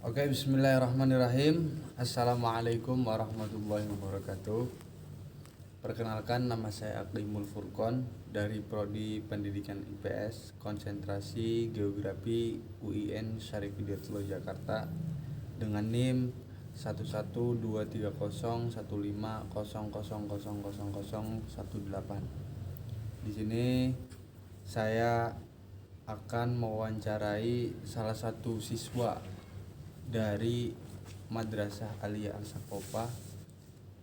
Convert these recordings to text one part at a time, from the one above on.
Oke, bismillahirrahmanirrahim. Assalamualaikum warahmatullahi wabarakatuh. Perkenalkan, nama saya Aklimul Furqon dari Prodi Pendidikan IPS, konsentrasi Geografi UIN Syarif Hidayatullah Jakarta dengan NIM 112301500000018. Di sini saya akan mewawancarai salah satu siswa dari Madrasah Aliyah Al-Sakofa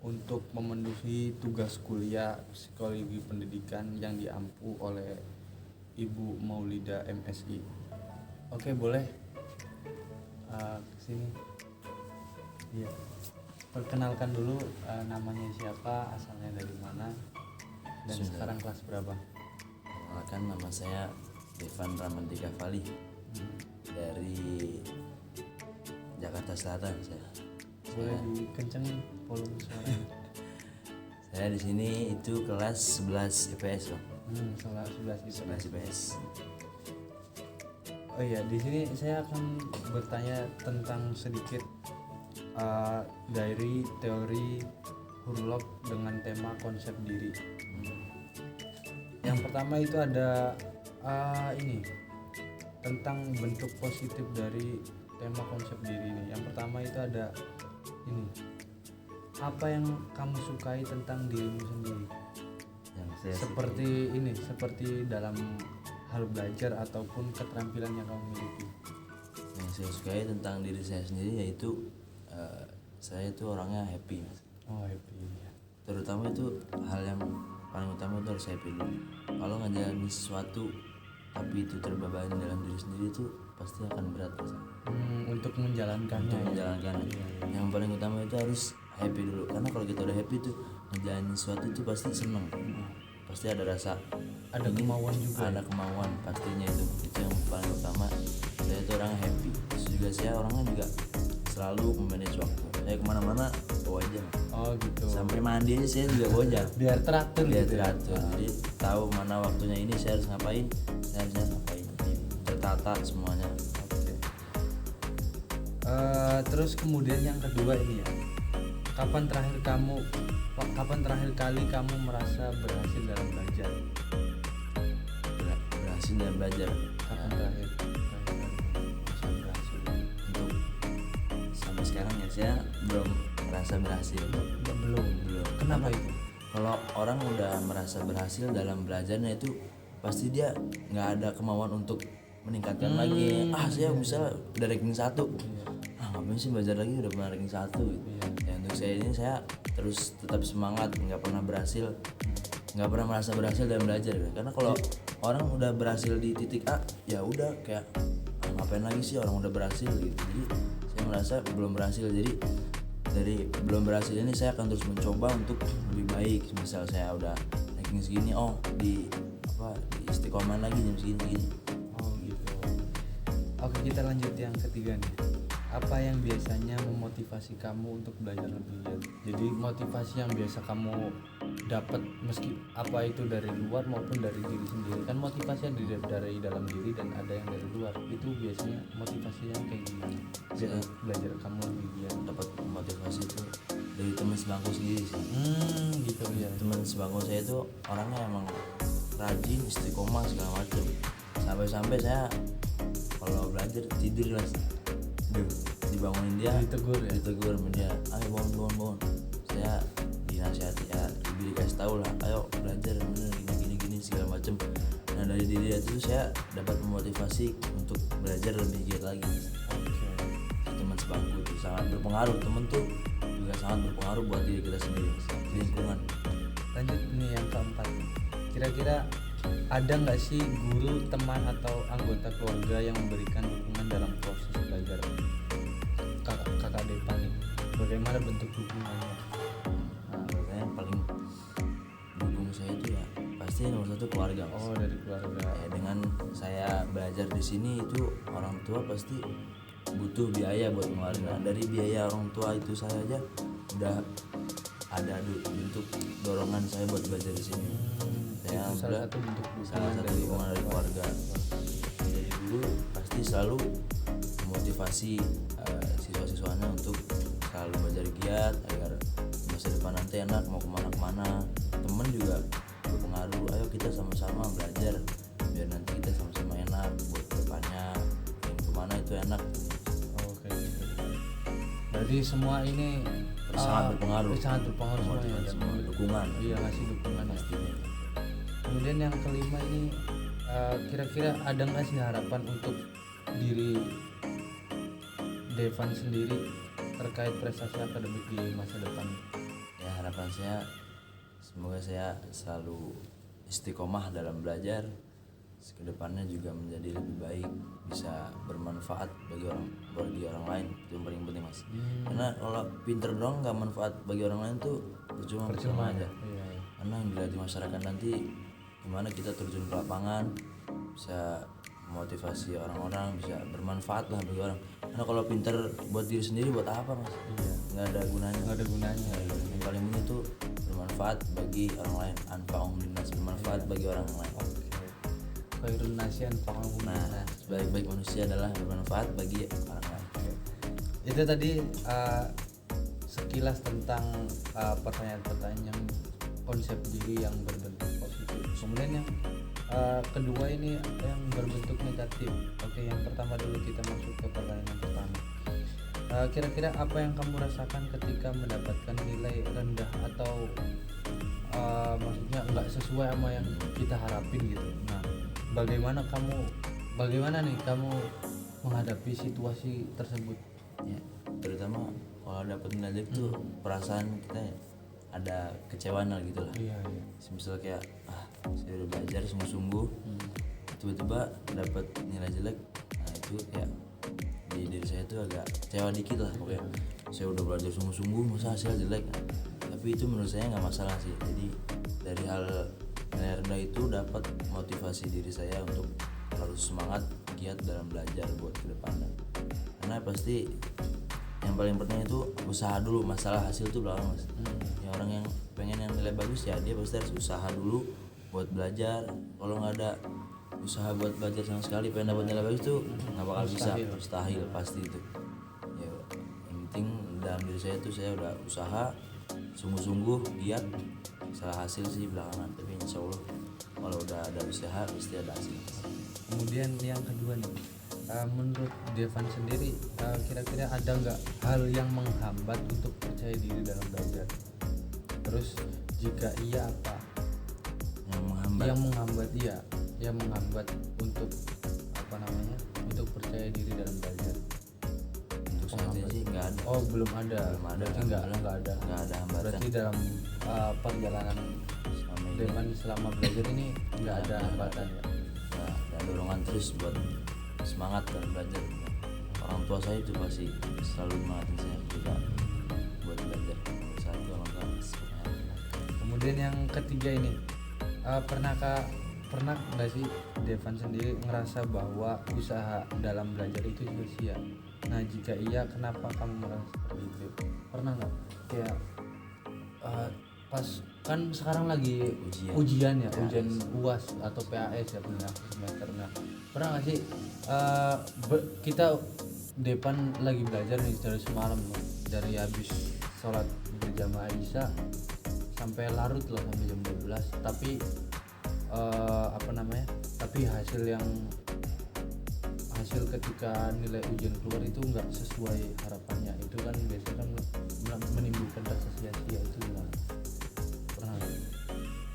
untuk memenuhi tugas kuliah psikologi pendidikan yang diampu oleh Ibu Maulida MSI. Oke, boleh kesini. Iya. Perkenalkan dulu, namanya siapa, asalnya dari mana, dan sekarang kelas berapa? Perkenalkan, nama saya Devan Ramantika Fali dari Jakarta Selatan. Boleh dikencengin volume suaranya. Saya di sini itu kelas 11 IPS, Bang. Salah 11 itu. 11 IPS. Oh iya, di sini saya akan bertanya tentang sedikit dari teori Hurlop dengan tema konsep diri. Yang pertama itu ada ini tentang bentuk positif dari tema konsep diri ini. Yang pertama itu ada ini, apa yang kamu sukai tentang dirimu sendiri? Yang saya Seperti dalam hal belajar ataupun keterampilan yang kamu miliki. yang saya sukai tentang diri saya sendiri yaitu saya itu orangnya happy, Mas. Oh, happy ya. Terutama itu hal yang paling utama itu harus happy dulu. Kalau ngejalanin sesuatu tapi itu terbebani dalam diri sendiri itu pasti akan berat, Mas. Untuk menjalankannya. Untuk menjalankan yang paling utama itu harus happy dulu, karena kalau kita udah happy tuh ngejalanin sesuatu itu pasti seneng, pasti ada rasa, Ada kemauan juga. ada kemauan pastinya. Itu yang paling utama. Saya itu orang happy. Terus juga saya orangnya juga selalu memanage waktu. Saya kemana-mana bawa aja. Oh gitu. Sampai mandi aja saya juga bawa aja. Biar teratur Biar gitu ya? teratur. Jadi tahu mana waktunya ini saya harus ngapain, saya harusnya ngapain. Tertata semuanya. Oke. Terus kemudian yang kedua ini ya, kapan terakhir kali kamu merasa berhasil dalam belajar? Berhasil dalam belajar. Kapan terakhir kali merasa berhasil? Untuk sampai sekarang ya saya belum merasa berhasil. Belum. Kenapa itu? Kalau orang udah merasa berhasil dalam belajarnya itu pasti dia nggak ada kemauan untuk meningkatkan lagi. Saya bisa udah ranking 1. Ngapain sih belajar lagi, udah pernah ranking 1 gitu. Ya, untuk saya ini saya terus tetap semangat, nggak pernah merasa berhasil dalam belajar gitu. Karena kalau orang udah berhasil di titik A, ya udah kayak ngapain lagi sih, orang udah berhasil gitu. Jadi saya merasa belum berhasil. Jadi dari belum berhasil ini saya akan terus mencoba untuk lebih baik. Misal saya udah ranking segini, di istiqomah lagi jam segini. Oh gitu. Oke, kita lanjut yang ketiga nih. Apa yang biasanya memotivasi kamu untuk belajar lebih giat? Jadi motivasi yang biasa kamu dapat, meski apa itu dari luar maupun dari diri sendiri. Kan motivasi yang dari dalam diri dan ada yang dari luar. Itu biasanya motivasi yang kayak gimana? Biar belajar kamu lebih giat. Dapat motivasi itu dari teman sebangku sendiri sih. Gitu ya. Teman sebangku saya itu orangnya emang rajin, istiqomah segala macam. Sampai saya kalau belajar tidur lah, dibangunin dia, ditegur sama dia, ayo bangun. Saya dinasihati, ya dikasih tahu lah, ayo belajar bener gini segala macam. Nah dari diri dia itu saya dapat memotivasi untuk belajar lebih giat lagi. Teman sebangku itu sangat berpengaruh. Temen tuh juga sangat berpengaruh buat diri kita sendiri, di lingkungan. Lanjut nih yang keempat. Kira-kira ada nggak sih guru, teman atau anggota keluarga yang memberikan dukungan dalam proses belajar kakak Depan nih? Bagaimana bentuk dukungannya? Nah, yang paling dukung saya itu ya pasti nomor satu keluarga, Mas. Oh, dari keluarga. Ya, dengan saya belajar di sini itu orang tua pasti butuh biaya buat ngeluarin. Nah, dari biaya orang tua itu saya aja udah ada bentuk dorongan saya buat belajar di sini. Saya Itu salah satu bentuk dukungan dari keluarga. Dari dulu pasti selalu memotivasi siswa-siswanya untuk selalu belajar giat agar masa depan nanti enak, mau kemana-kemana. Temen juga berpengaruh, ayo kita sama-sama belajar biar nanti kita sama-sama enak buat depannya, yang kemana itu enak. Oke. Berarti semua ini Sangat berpengaruh. sangat berpengaruh semuanya ya. Semua dukungan. Iya, kasih dukungan ya. Pastinya. Kemudian yang kelima ini kira-kira ada nggak sih harapan untuk diri Devan sendiri terkait prestasi akademik di masa depan? Ya harapan saya semoga saya selalu istiqomah dalam belajar, kedepannya juga menjadi lebih baik, bisa bermanfaat bagi orang lain, itu yang paling penting mas. Karena kalau pinter doang nggak manfaat bagi orang lain tuh percuma aja. Iya, iya. Karena yang dilihat di masyarakat nanti gimana kita terjun ke lapangan, bisa memotivasi orang-orang, bisa bermanfaat lah bagi orang. Karena kalau pinter buat diri sendiri buat apa mas? Iya. Nggak ada gunanya. Nggak ada gunanya. Yang paling penting tuh bermanfaat bagi orang lain, anfa'uhum linnas, bermanfaat bagi orang lain. Khairun nasi anfa'uhum Nah, linnas. sebaik-baik manusia adalah bermanfaat bagi orang lain. Itu tadi sekilas tentang pertanyaan-pertanyaan yang konsep diri yang berbentuk positif. Kemudian yang kedua ini yang berbentuk negatif. Oke, yang pertama dulu kita masuk ke pertanyaan pertama. Kira-kira apa yang kamu rasakan ketika mendapatkan nilai rendah atau maksudnya nggak sesuai sama yang kita harapin gitu. Nah, bagaimana nih kamu menghadapi situasi tersebut? Ya, terutama kalau dapat nilai jelek tuh perasaan kita ya, ada kecewaan lah gitu lah. Iya. Misalnya kayak saya udah belajar sungguh-sungguh, tiba-tiba dapat nilai jelek, nah itu kayak di diri saya tuh agak kecewa dikit lah pokoknya. Saya udah belajar sungguh-sungguh masa hasil jelek, tapi itu menurut saya nggak masalah sih. Jadi dari hal nilai rendah itu dapat motivasi diri saya untuk harus semangat giat dalam belajar buat kedepannya. Karena pasti yang paling penting itu usaha dulu, masalah hasil tuh belakang mas. Ya orang yang pengen yang nilai bagus ya dia pasti harus usaha dulu buat belajar. Kalau nggak ada usaha buat belajar sama sekali pengen dapat nilai bagus tuh nggak bakal bisa, mustahil pasti itu. Ya yang penting dalam diri saya tuh saya udah usaha sungguh-sungguh giat, masalah hasil sih belakangan, tapi insya Allah kalau udah ada usaha pasti ada hasil. Kemudian yang kedua nih, menurut Devan sendiri kira-kira ada nggak hal yang menghambat untuk percaya diri dalam belajar? Terus jika iya apa? Yang menghambat untuk untuk percaya diri dalam belajar. Untuk saat ini sih nggak ada. Oh, belum ada. Berarti nggak ada. Nggak ada hambatan. Berarti dalam perjalanan Selama ini Devan selama belajar ini nggak ada hambatan ya. ada dorongan terus buat semangat dalam belajar. Orang tua saya itu pasti selalu mengingatkan saya juga buat belajar. Satu orang tua. Kemudian yang ketiga ini, pernah nggak sih Devan sendiri ngerasa bahwa usaha dalam belajar itu sia-sia? Nah jika iya, kenapa kamu merasa seperti itu? Pernah nggak kayak pas kan sekarang lagi ujian UAS atau PAS ya, punya semester. Nah pernah nggak sih kita Devan lagi belajar nih dari semalam loh, dari habis sholat berjamaah Isya sampai larut loh, sampai jam 12, tapi tapi hasil ketika nilai ujian keluar itu nggak sesuai harapannya. Itu kan biasanya kan menimbulkan rasa sia-sia. Itu gimana? Pernah nggak?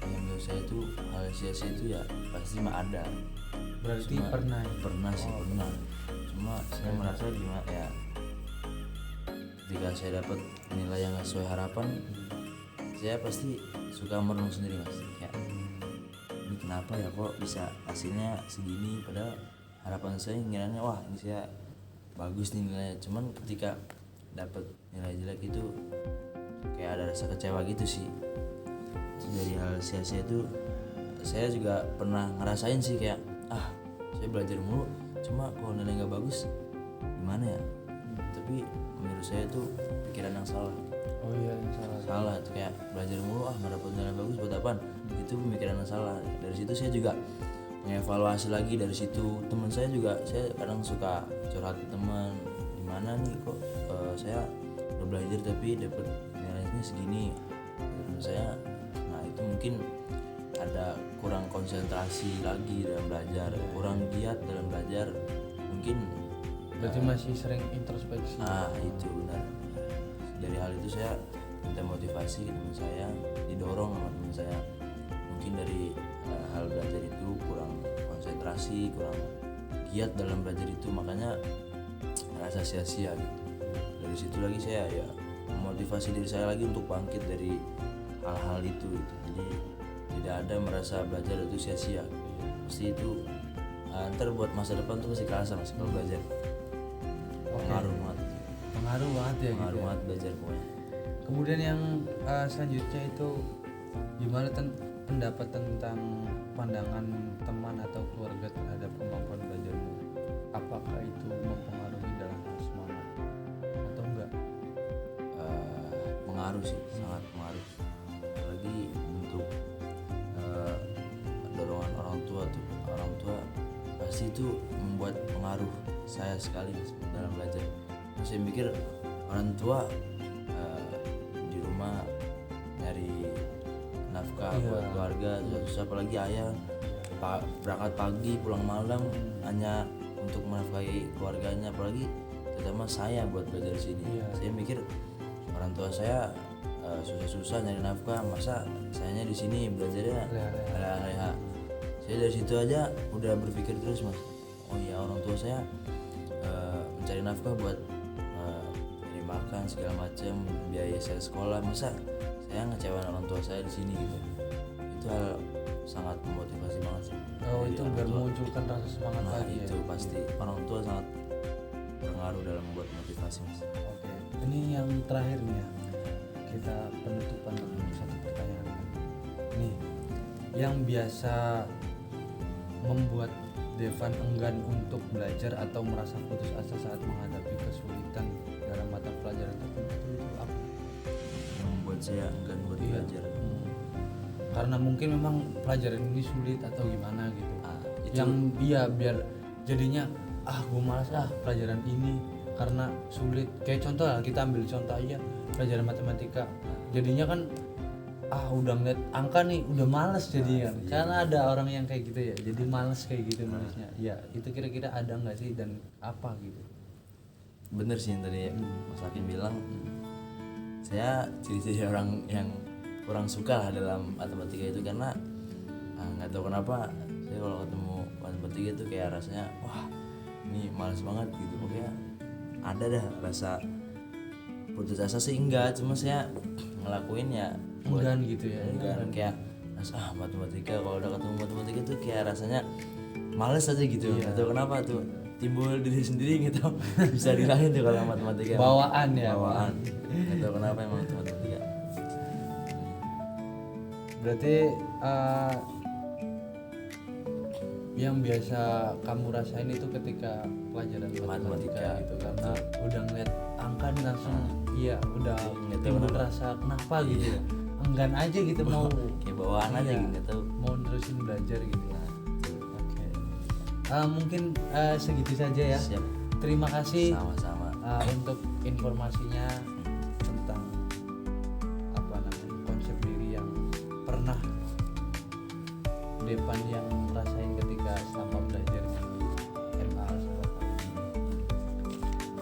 Yang menurut saya itu hal sia-sia itu ya pasti mah ada. Berarti Cuma pernah sih pernah. Cuma saya merasa gimana ya, ketika saya dapat nilai yang nggak sesuai harapan, saya pasti suka merenung sendiri mas. Ya, ini kenapa ya kok bisa hasilnya segini, padahal harapan saya ngiranya wah ini saya bagus nih nilainya. Cuman ketika dapat nilai jelek itu kayak ada rasa kecewa gitu sih. Dari hal sia-sia itu saya juga pernah ngerasain sih kayak saya belajar mulu cuma kalau nilai nggak bagus gimana ya. Tapi menurut saya itu pikiran yang salah. Oh iya, yang Salah itu kayak belajar mulu nggak dapet nilai bagus buat apaan, itu pemikiran yang salah. Dari situ saya juga ngevaluasi lagi dari situ. Teman saya juga, saya kadang suka curhat ke teman, gimana nih kok saya udah belajar tapi dapat nilainya segini. Teman saya, nah itu mungkin ada kurang konsentrasi lagi dalam belajar, kurang giat dalam belajar, mungkin Berarti masih sering introspeksi. itu benar. Dari hal itu saya minta motivasi ke teman saya, didorong sama teman saya, mungkin dari hal belajar itu kurang konsentrasi, kurang giat dalam belajar itu, makanya merasa sia-sia gitu. Dari situ lagi saya ya memotivasi diri saya lagi untuk bangkit dari hal-hal itu gitu. Jadi tidak ada merasa belajar itu sia-sia, pasti itu ntar buat masa depan tuh masih kerasa mas kalau belajar. Pengaruh banget, Pengaruh banget ya. pengaruh gitu ya. banget belajar pokoknya. Kemudian yang selanjutnya itu gimana pendapat tentang pandangan teman atau keluarga terhadap kemampuan belajarmu? Apakah itu mempengaruhi dalam hal semangat atau enggak? Pengaruh sih, sangat pengaruh. Apalagi untuk dorongan orang tua tuh, orang tua pasti itu membuat pengaruh saya sekali dalam belajar. Saya mikir orang tua di rumah nyari nafkah buat keluarga, susah apalagi ayah berangkat pagi pulang malam hanya untuk menafkahi keluarganya, apalagi terutama saya buat belajar di sini. Saya mikir orang tua saya susah-susah nyari nafkah, masa sayanya di sini belajarnya leha-leha. Saya dari situ aja udah berpikir terus mas, oh iya orang tua saya mencari nafkah buat nyari makan segala macam, biaya saya sekolah, masa saya ngecewain orang tua saya di sini gitu. Itu hal sangat memotivasi banget sih. Oh Jadi itu orang biar tua- memunculkan rasa semangat nah lagi itu ya. pasti orang tua sangat berpengaruh dalam membuat motivasi mas. Oke. Ini yang terakhir nih ya. Kita penutupan dengan satu pertanyaan. Nih, yang biasa membuat Devan enggan untuk belajar atau merasa putus asa saat menghadapi kesulitan dalam mata pelajaran tertentu itu apa? Yang membuat saya enggan buat Iya. belajar. Karena mungkin memang pelajaran ini sulit atau gimana gitu. Itu Yang biar jadinya gue malas pelajaran ini karena sulit. Kayak contoh lah, kita ambil contoh aja pelajaran matematika. Jadinya kan udah ngeliat angka nih udah males jadinya kan. Karena ada orang yang kayak gitu ya, jadi males kayak gitu nulisnya. Ya itu kira-kira ada nggak sih dan apa gitu? bener sih yang tadi Mas Hakim bilang. Saya ciri-ciri orang yang kurang suka lah dalam matematika itu, karena nggak tahu kenapa saya kalau ketemu matematika itu kayak rasanya wah ini males banget gitu. Pokoknya ada dah rasa putus asa sih enggak, cuma saya ngelakuin ya buat Enggan gitu ya. enggan, kayak rasa matematika, kalau udah ketemu matematika tuh kayak rasanya males aja gitu. Nggak tahu kenapa tuh timbul diri sendiri gitu. Bisa dilahin tuh kalau matematika Bawaan ya. bawaan. Nggak tahu kenapa emang itu matematika. Berarti yang biasa kamu rasain itu ketika pelajaran matematika gitu, karena udah ngeliat angka nih langsung iya udah timbul rasa kenapa gitu ya, enggan aja gitu mau Kayak bawaan aja gitu, nggak tahu. mau nerusin belajar gitu. Oke. Mungkin segitu saja ya. Siap. Terima kasih Sama-sama. untuk informasinya tentang apa namanya konsep diri yang pernah Devan yang rasain ketika selama belajar di MA Surakarta.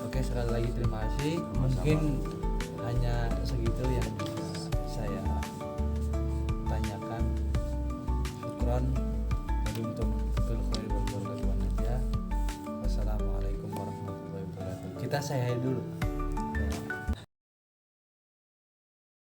Oke, sekali lagi terima kasih. Mungkin hanya segitu yang bisa saya tanyakan. Syukron. Untuk Wassalamualaikum warahmatullahi wabarakatuh. Kita saya dulu.